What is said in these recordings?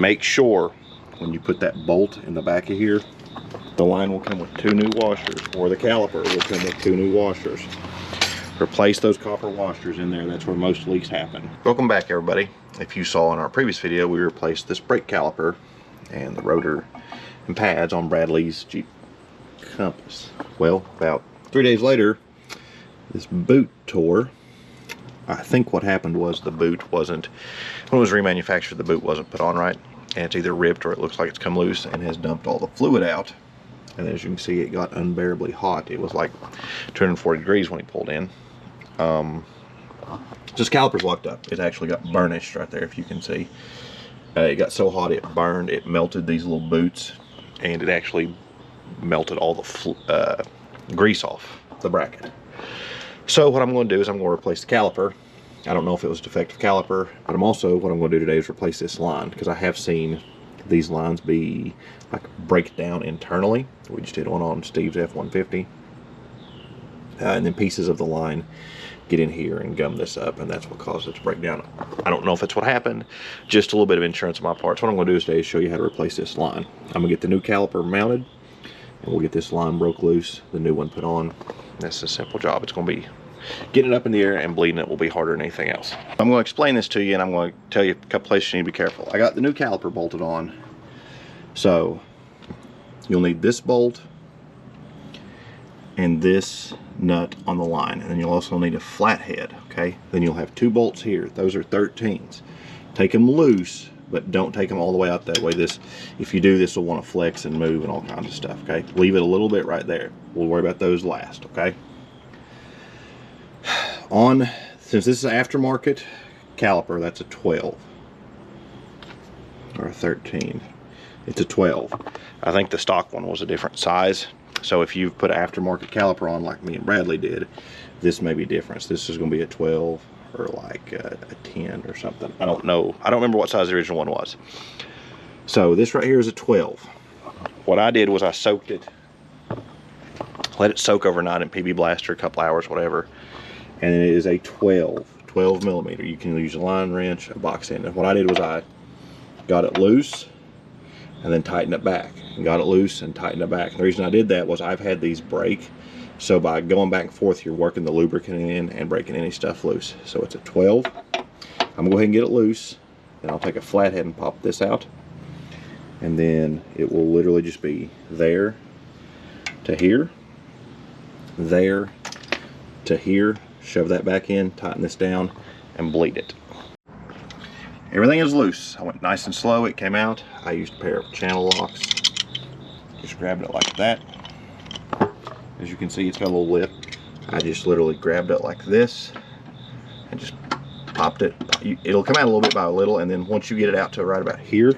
make sure when you put that bolt in the back of here, the line will come with 2 new washers, or the caliper will come with 2 new washers. Replace those copper washers in there. That's where most leaks happen. Welcome back, everybody. If you saw in our previous video, we replaced this brake caliper and the rotor and pads on Bradlee's Jeep Compass. Well, about 3 days later, this boot tore. I think what happened was the boot wasn't, when it was remanufactured, the boot wasn't put on right, and it's either ripped or it looks like it's come loose and has dumped all the fluid out. And as you can see, it got unbearably hot. It was like 240 degrees when he pulled in. Just caliper's locked up. It actually got burnished right there, if you can see. It got so hot it burned, it melted these little boots, and it actually melted all the grease off the bracket. So what I'm going to do is I'm going to replace the caliper. I don't know if it was a defective caliper, but what I'm going to do today is replace this line, because I have seen these lines be like break down internally. We just did one on Steve's F-150, and then pieces of the line get in here and gum this up, and that's what caused it to break down. I don't know if that's what happened. Just a little bit of insurance on my part. So what I'm going to do today is show you how to replace this line. I'm going to get the new caliper mounted, and we'll get this line broke loose, the new one put on. That's a simple job. It's going to be getting it up in the air, and bleeding it will be harder than anything else. I'm going to explain this to you, and I'm going to tell you a couple places you need to be careful. I got the new caliper bolted on, so you'll need this bolt and this nut on the line, and then you'll also need a flathead. Okay, then you'll have 2 bolts here. Those are 13s. Take them loose, but don't take them all the way out that way. If you do, this will want to flex and move and all kinds of stuff. Okay, leave it a little bit right there. We'll worry about those last. Okay, since this is an aftermarket caliper, that's a 12 or a 13. It's a 12. I think the stock one was a different size. So if you've put an aftermarket caliper on like me and Bradlee did, this may be different. This is going to be a 12 or like a 10 or something. I don't know. I don't remember what size the original one was. So this right here is a 12. What I did was I soaked it, let it soak overnight in PB Blaster, a couple hours, whatever. And it is a 12 millimeter. You can use a line wrench, a box end. And what I did was I got it loose and then tightened it back, and got it loose and tightened it back. And the reason I did that was I've had these break, so by going back and forth, you're working the lubricant in and breaking any stuff loose. So it's a 12. I'm gonna go ahead and get it loose, then I'll take a flathead and pop this out, and then it will literally just be there to here, there to here. Shove that back in, tighten this down, and bleed it. Everything is loose. I went nice and slow. It came out. I used a pair of channel locks. Just grabbed it like that. As you can see, it's got a little lip. I just literally grabbed it like this and just popped it. It'll come out a little bit by a little, and then once you get it out to right about here,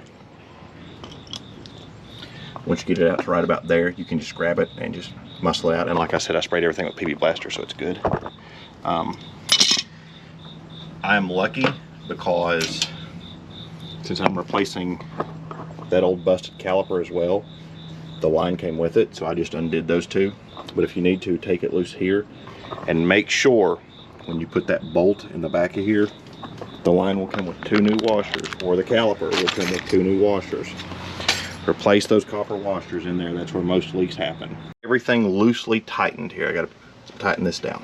once you get it out to right about there, you can just grab it and just muscle it out. And like I said, I sprayed everything with PB Blaster, so it's good. I'm lucky because since I'm replacing that old busted caliper as well, the line came with it, so I just undid those 2. But if you need to, take it loose here, and make sure when you put that bolt in the back of here, the line will come with 2 new washers, or the caliper will come with 2 new washers. Replace those copper washers in there. That's where most leaks happen. Everything loosely tightened here. I got to tighten this down.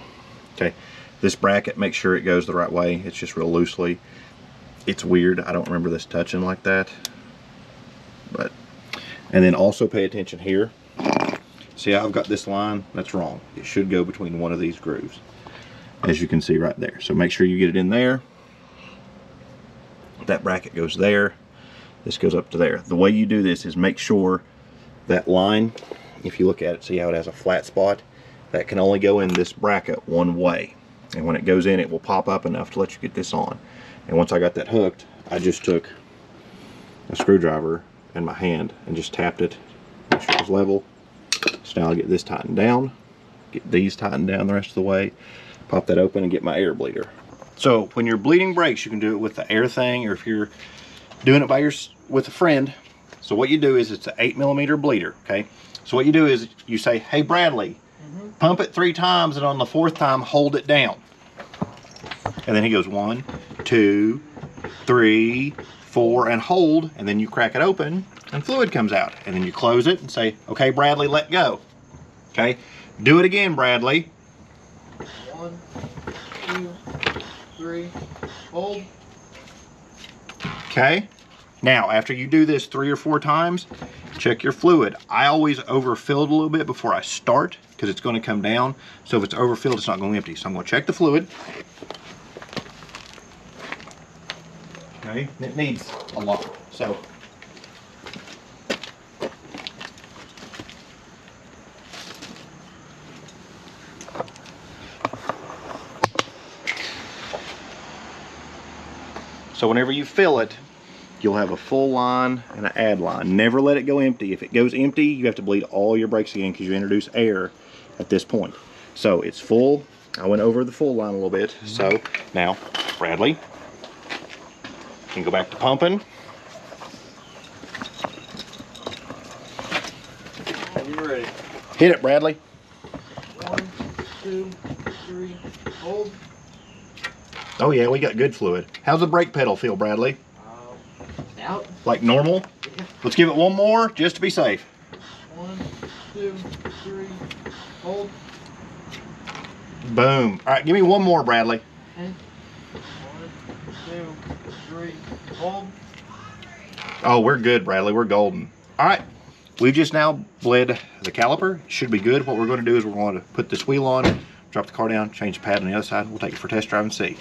Okay, this bracket, make sure it goes the right way. It's just real loosely. It's weird. I don't remember this touching like that. And then also pay attention here. See how I've got this line? That's wrong. It should go between one of these grooves, as you can see right there. So make sure you get it in there. That bracket goes there. This goes up to there. The way you do this is make sure that line, if you look at it, see how it has a flat spot? That can only go in this bracket one way. And when it goes in, it will pop up enough to let you get this on. And once I got that hooked, I just took a screwdriver in my hand and just tapped it, make sure it was level. So now I'll get this tightened down, get these tightened down the rest of the way, pop that open and get my air bleeder. So when you're bleeding brakes, you can do it with the air thing, or if you're doing it with a friend. So what you do is, it's an 8mm bleeder, okay? So what you do is you say, hey Bradlee, pump it 3 times, and on the 4th time, hold it down. And then he goes 1, 2, 3, 4, and hold, and then you crack it open and fluid comes out. And then you close it and say, okay, Bradlee, let go. Okay, do it again, Bradlee. 1, 2, 3, hold. Okay, now after you do this 3 or 4 times, check your fluid. I always overfill it a little bit before I start because it's going to come down. So if it's overfilled, it's not going empty. So I'm going to check the fluid. Okay, and it needs a lot. So whenever you fill it, you'll have a full line and an add line. Never let it go empty. If it goes empty, you have to bleed all your brakes again because you introduce air at this point. So it's full. I went over the full line a little bit. So now, Bradlee, you can go back to pumping. You're ready. Hit it, Bradlee. 1, 2, 3, hold. Oh yeah, we got good fluid. How's the brake pedal feel, Bradlee? Out. Like normal? Yeah. Let's give it one more just to be safe. 1, 2, 3, hold. Boom. All right, give me one more, Bradlee. Okay. 1, 2, 3, hold. Oh, we're good, Bradlee. We're golden. All right, we've just now bled the caliper. It should be good. What we're going to do is we're going to put this wheel on, drop the car down, change the pad on the other side. We'll take it for a test drive and see.